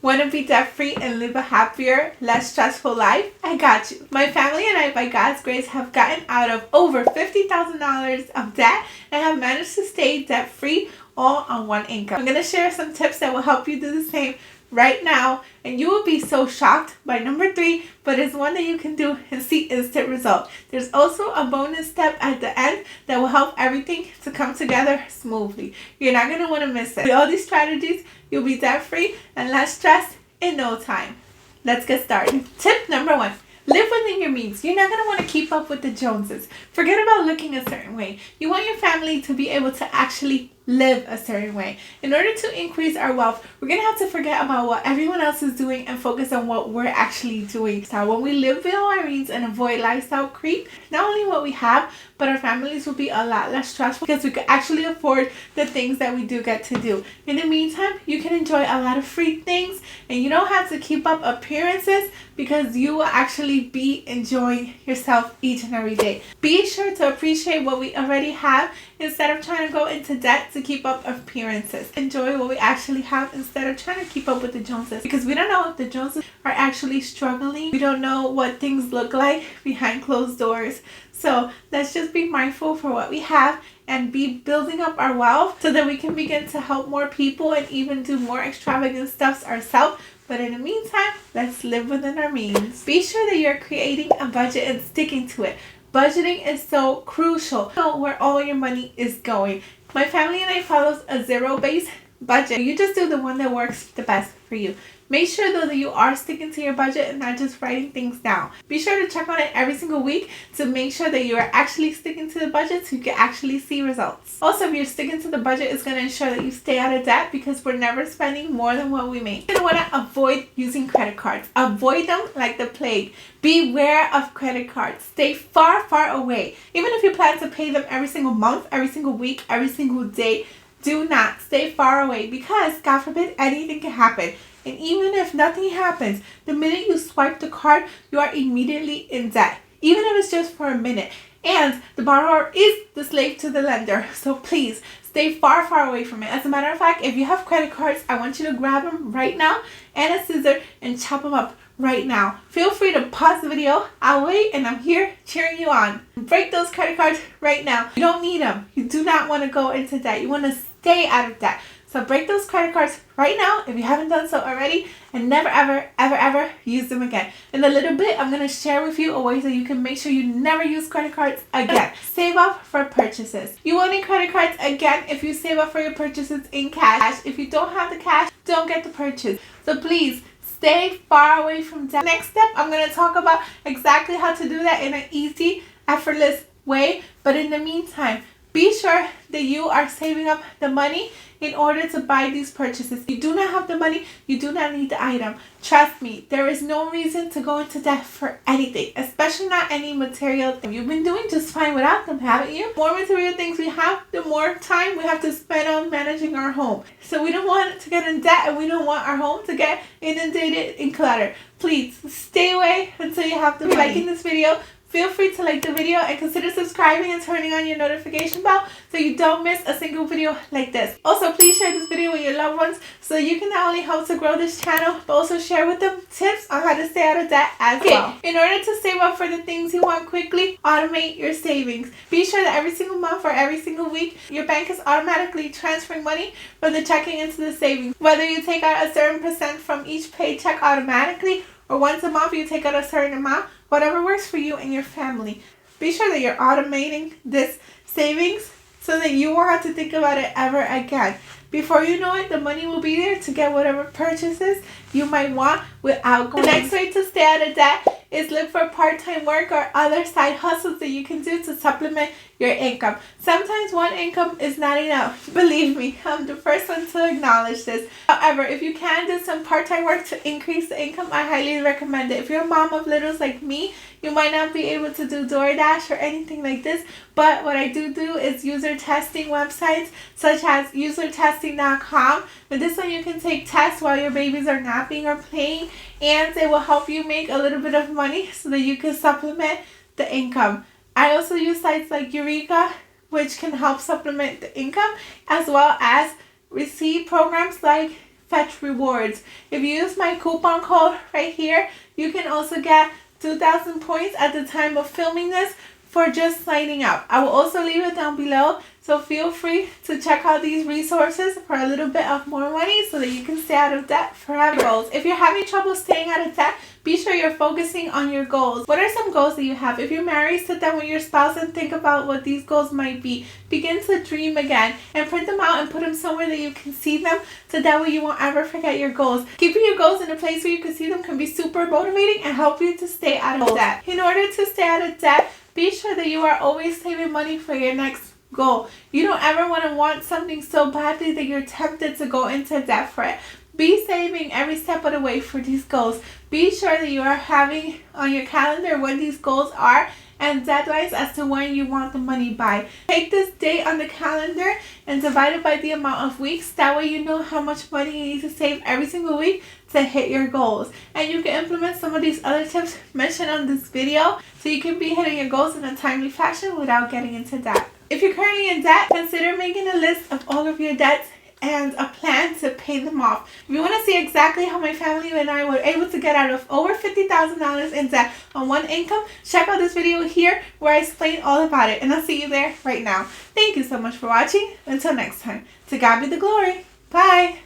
Want to be debt-free and live a happier, less stressful life? I got you. My family and I, by God's grace, have gotten out of over $50,000 of debt and have managed to stay debt-free all on one income. I'm going to share some tips that will help you do the same right now, and you will be so shocked by number 3, but it's one that you can do and see instant result. There's also a bonus step at the end that will help everything to come together smoothly. You're not going to want to miss it. With all these strategies, you'll be debt free and less stressed in no time. Let's get started. Tip number 1. Live within your means. You're not going to want to keep up with the Joneses. Forget about looking a certain way. You want your family to be able to actually live a certain way. In order to increase our wealth, we're going to have to forget about what everyone else is doing and focus on what we're actually doing. So when we live below our means and avoid lifestyle creep, not only what we have, but our families will be a lot less stressful because we could actually afford the things that we do get to do. In the meantime, you can enjoy a lot of free things and you don't have to keep up appearances because you will actually be enjoying yourself each and every day. Be sure to appreciate what we already have instead of trying to go into debt to keep up appearances. Enjoy what we actually have instead of trying to keep up with the Joneses, because we don't know if the Joneses are actually struggling. We don't know what things look like behind closed doors. So let's just be mindful for what we have and be building up our wealth so that we can begin to help more people and even do more extravagant stuffs ourselves. But in the meantime, let's live within our means. Be sure that you're creating a budget and sticking to it. Budgeting is so crucial. Know where all your money is going. My family and I follow a zero-based budget. You just do the one that works the best for you. Make sure though that you are sticking to your budget and not just writing things down. Be sure to check on it every single week to make sure that you are actually sticking to the budget so you can actually see results. Also, if you're sticking to the budget, it's going to ensure that you stay out of debt because we're never spending more than what we make. You're going to want to avoid using credit cards. Avoid them like the plague. Beware of credit cards. Stay far, far away. Even if you plan to pay them every single month, every single week, every single day, do not stay far away because, God forbid, anything can happen. And even if nothing happens, the minute you swipe the card, you are immediately in debt, even if it's just for a minute. And the borrower is the slave to the lender. So please stay far, far away from it. As a matter of fact, if you have credit cards, I want you to grab them right now and a scissor and chop them up right now. Feel free to pause the video. I'll wait and I'm here cheering you on. Break those credit cards right now. You don't need them. You do not want to go into debt. You want to stay out of debt. So break those credit cards right now if you haven't done so already and never ever ever ever use them again. In a little bit, I'm going to share with you a way so you can make sure you never use credit cards again. Save up for purchases. You won't need credit cards again if you save up for your purchases in cash. If you don't have the cash, don't get the purchase. So please stay far away from debt. Next step, I'm going to talk about exactly how to do that in an easy, effortless way. But in the meantime, be sure that you are saving up the money in order to buy these purchases. You do not have the money, you do not need the item. Trust me, there is no reason to go into debt for anything, especially not any material thing. You've been doing just fine without them, haven't you? The more material things we have, the more time we have to spend on managing our home. So we don't want to get in debt and we don't want our home to get inundated in clutter. Please stay away until you have the money. Liking this video, feel free to like the video and consider subscribing and turning on your notification bell so you don't miss a single video like this. Also, please share this video with your loved ones so you can not only help to grow this channel, but also share with them tips on how to stay out of debt as well. In order to save up for the things you want quickly, automate your savings. Be sure that every single month or every single week, your bank is automatically transferring money from the checking into the savings. Whether you take out a certain percent from each paycheck automatically or once a month you take out a certain amount, whatever works for you and your family. Be sure that you're automating this savings so that you won't have to think about it ever again. Before you know it, the money will be there to get whatever purchases you might want without going. The next way to stay out of debt is look for part-time work or other side hustles that you can do to supplement your income. Sometimes one income is not enough. Believe me, I'm the first one to acknowledge this. However, if you can do some part-time work to increase the income, I highly recommend it. If you're a mom of littles like me, you might not be able to do DoorDash or anything like this, but what I do is user testing websites such as usertesting.com. With this one, you can take tests while your babies are napping or playing, and it will help you make a little bit of money so that you can supplement the income. I also use sites like Eureka, which can help supplement the income, as well as receive programs like fetch rewards. If you use my coupon code right here, you can also get 2,000 points at the time of filming this for just signing up. I will also leave it down below, so feel free to check out these resources for a little bit of more money so that you can stay out of debt forever. If you're having trouble staying out of debt, be sure you're focusing on your goals. What are some goals that you have? If you're married, sit down with your spouse and think about what these goals might be. Begin to dream again and print them out and put them somewhere that you can see them, so that way you won't ever forget your goals. Keeping your goals in a place where you can see them can be super motivating and help you to stay out of debt. In order to stay out of debt, be sure that you are always saving money for your next goal. You don't ever want something so badly that you're tempted to go into debt for it. Be saving every step of the way for these goals. Be sure that you are having on your calendar when these goals are and deadlines as to when you want the money by. Take this date on the calendar and divide it by the amount of weeks. That way you know how much money you need to save every single week to hit your goals. And you can implement some of these other tips mentioned on this video so you can be hitting your goals in a timely fashion without getting into debt. If you're currently in debt, consider making a list of all of your debts and a plan to pay them off. If you want to see exactly how my family and I were able to get out of over $50,000 in debt on one income, check out this video here where I explain all about it, and I'll see you there right now. Thank you so much for watching. Until next time, to God be the glory. Bye.